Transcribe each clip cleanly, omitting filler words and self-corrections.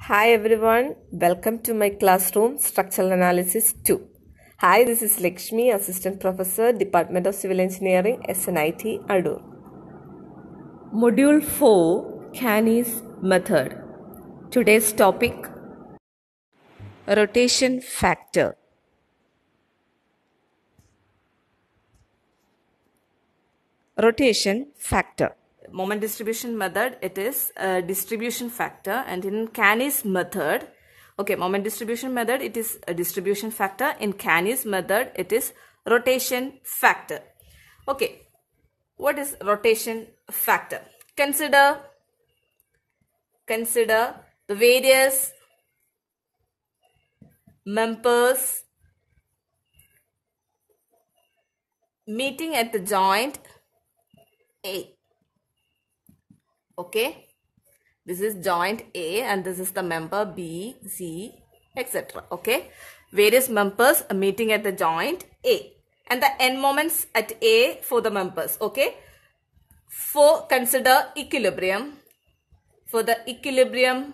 Hi everyone, welcome to my classroom Structural Analysis 2. Hi, this is Lakshmi, Assistant Professor, Department of Civil Engineering, SNIT, Adur. Module 4, Canny's Method. Today's topic, Rotation Factor. Rotation factor. Moment distribution method, it is a distribution factor, and in Canny's method, moment distribution method, it is a distribution factor. In Canny's method, it is rotation factor. Okay, what is rotation factor? Consider the various members meeting at the joint A. Okay, this is joint A and this is the member B, C, etc. Okay, various members are meeting at the joint A and the n moments at A for the members. Okay, for consider equilibrium. For the equilibrium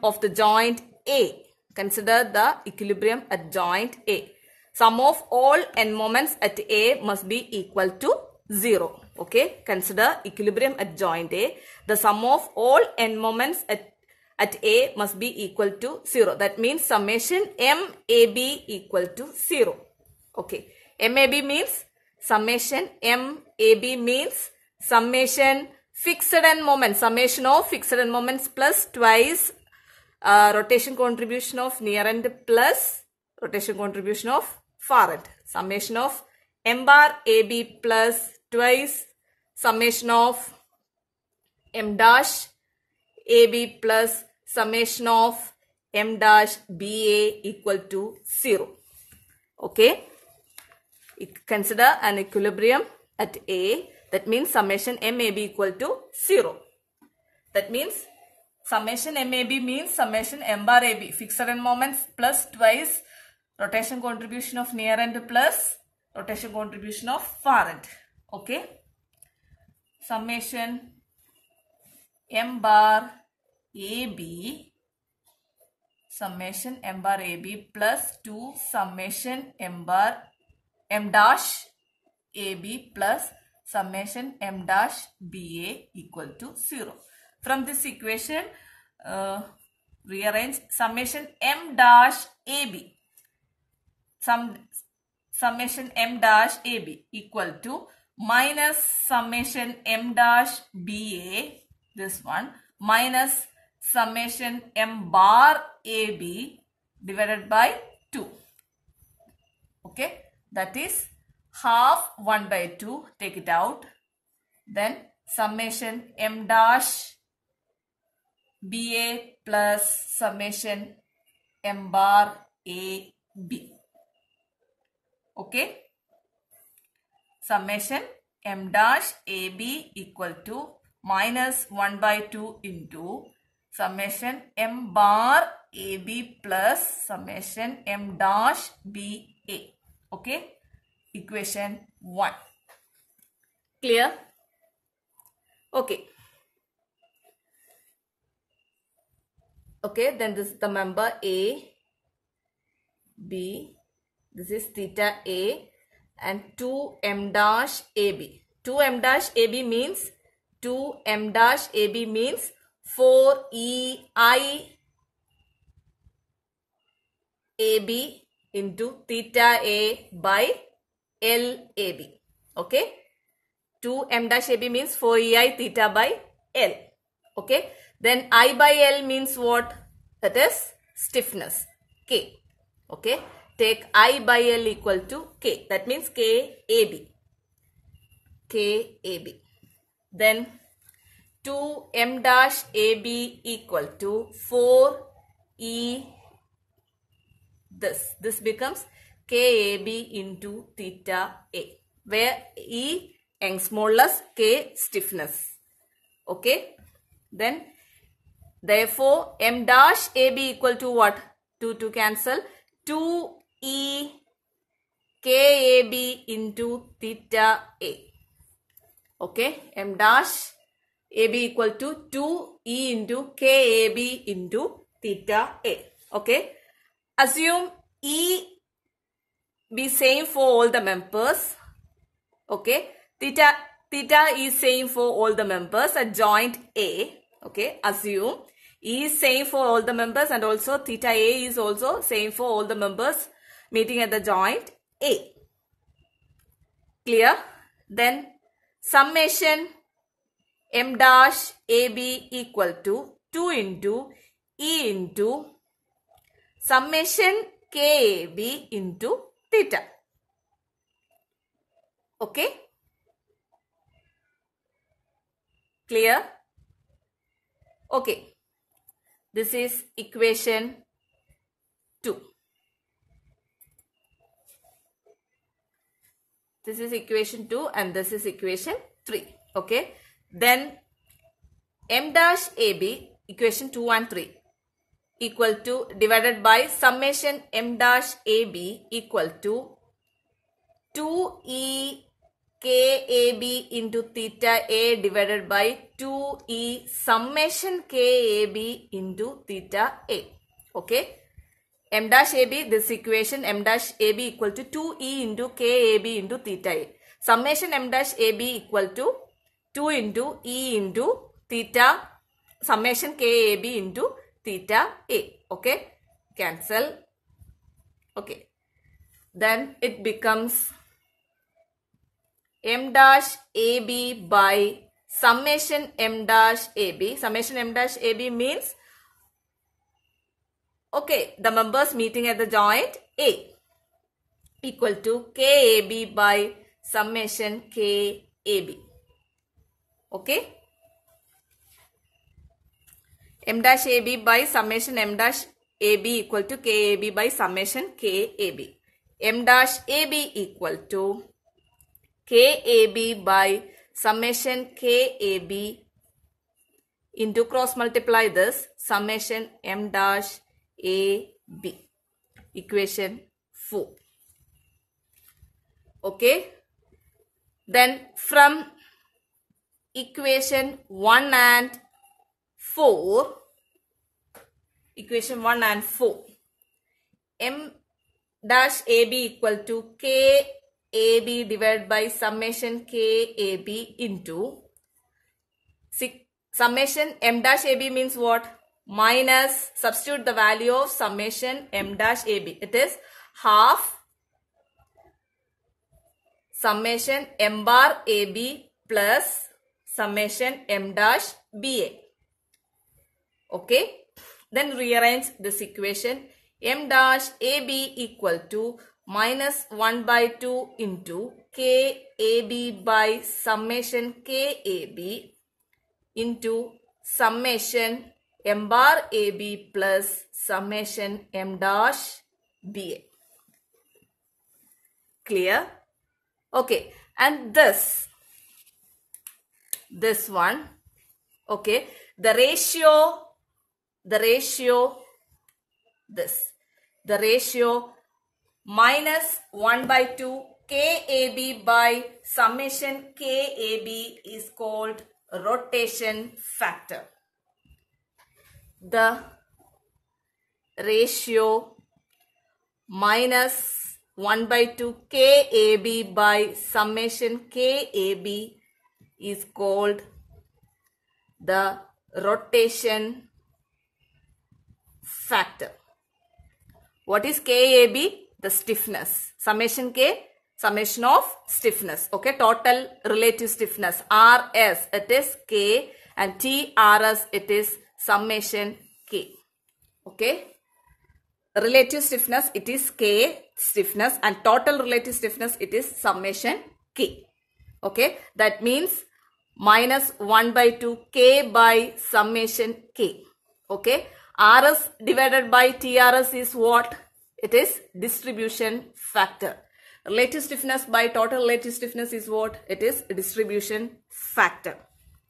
of the joint A, consider the equilibrium at joint A. Sum of all n moments at A must be equal to 0. Okay, consider equilibrium at joint A. The sum of all n moments at A must be equal to 0. That means summation MAB equal to 0. Okay, MAB means summation MAB means summation fixed end moments, summation of fixed end moments plus twice rotation contribution of near end plus rotation contribution of far end. Summation of M bar AB plus twice summation of M dash AB plus summation of M dash BA equal to 0. Okay. Consider an equilibrium at A. That means summation MAB equal to 0. That means summation MAB means summation M bar AB fixed end moments plus twice rotation contribution of near end plus rotation contribution of far end. Okay. Summation M bar AB plus 2 summation M dash AB plus summation M dash BA equal to 0. From this equation, rearrange summation M dash AB. Summation M dash AB equal to minus summation M dash BA, this one, minus summation M bar AB divided by 2. Okay, that is half 1 by 2, take it out. Then summation M dash BA plus summation M bar AB. Okay, summation M dash AB equal to minus 1 by 2 into summation M bar AB plus summation M dash BA. Okay, equation 1. Clear? Okay. Okay, then this is the member A, B, this is theta A and 2M dash AB. 2M dash AB means 4EI AB into theta A by LAB. Okay, 2M dash AB means 4EI theta by L. Okay, then I by L means what? That is stiffness, K. Okay, take I by L equal to K. That means KAB. Then 2M dash AB equal to 4E. This becomes KAB into theta A, where E Young's modulus, K stiffness. Okay, then therefore M dash AB equal to what? 2 cancel, 2E KAB into theta A. Okay, M dash AB equal to 2E into KAB into theta A. Okay. Assume E be same for all the members. Okay. Theta is same for all the members at joint A. Okay. Assume E is same for all the members and also theta A is also same for all the members meeting at the joint A. Clear? Then summation M dash AB equal to 2 into E into summation KAB into theta. Okay? Clear? Okay. This is equation 2. This is equation 2 and this is equation 3. Okay. Then M dash AB, equation 2 and 3, equal to divided by summation M dash AB equal to 2E KAB into theta A divided by 2E summation KAB into theta A. Okay. M dash AB, this equation M dash AB equal to 2E into KAB into theta A. Summation M dash AB equal to 2 into E into theta summation KAB into theta A. Okay. Cancel. Okay. Then it becomes M dash AB by summation M dash AB. Summation M dash AB means, okay, the members meeting at the joint A equal to KAB by summation KAB. Okay. M dash AB by summation M dash AB equal to KAB by summation KAB. M dash AB equal to KAB by summation KAB into cross multiply this summation M dash AB. Equation 4. Okay. Then from equation 1 and 4, equation 1 and 4, M dash AB equal to KAB divided by summation KAB into summation M dash AB means what? Minus, substitute the value of summation M dash AB. It is half summation M bar AB plus summation M dash BA. Okay. Then rearrange this equation. M dash AB equal to minus 1 by 2 into KAB by summation KAB into summation M bar AB plus summation M dash BA. Clear? Okay. And this one, okay, the ratio minus 1 by 2 KAB by summation KAB is called rotation factor. The ratio minus 1 by 2 KAB by summation KAB is called the rotation factor. What is KAB? The stiffness. Summation K, summation of stiffness. Okay, total relative stiffness. RS, it is K, and TRS, it is summation K. Okay. Relative stiffness, it is K stiffness, and total relative stiffness, it is summation K. Okay. That means minus 1 by 2 K by summation K. Okay. RS divided by TRS is what? It is distribution factor. Relative stiffness by total relative stiffness is what? It is distribution factor.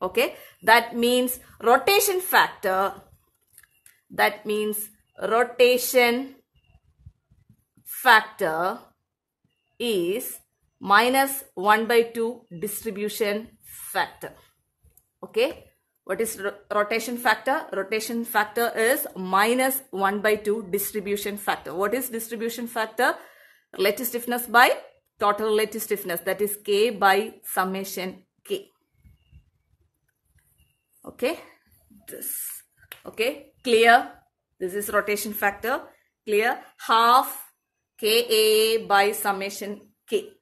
Okay. That means rotation factor. That means rotation factor is minus 1 by 2 distribution factor. Okay. What is rotation factor? Rotation factor is minus 1 by 2 distribution factor. What is distribution factor? Relative stiffness by total relative stiffness, that is K by summation K. Okay, this. Okay, clear? This is rotation factor. Clear? Half KA by summation K.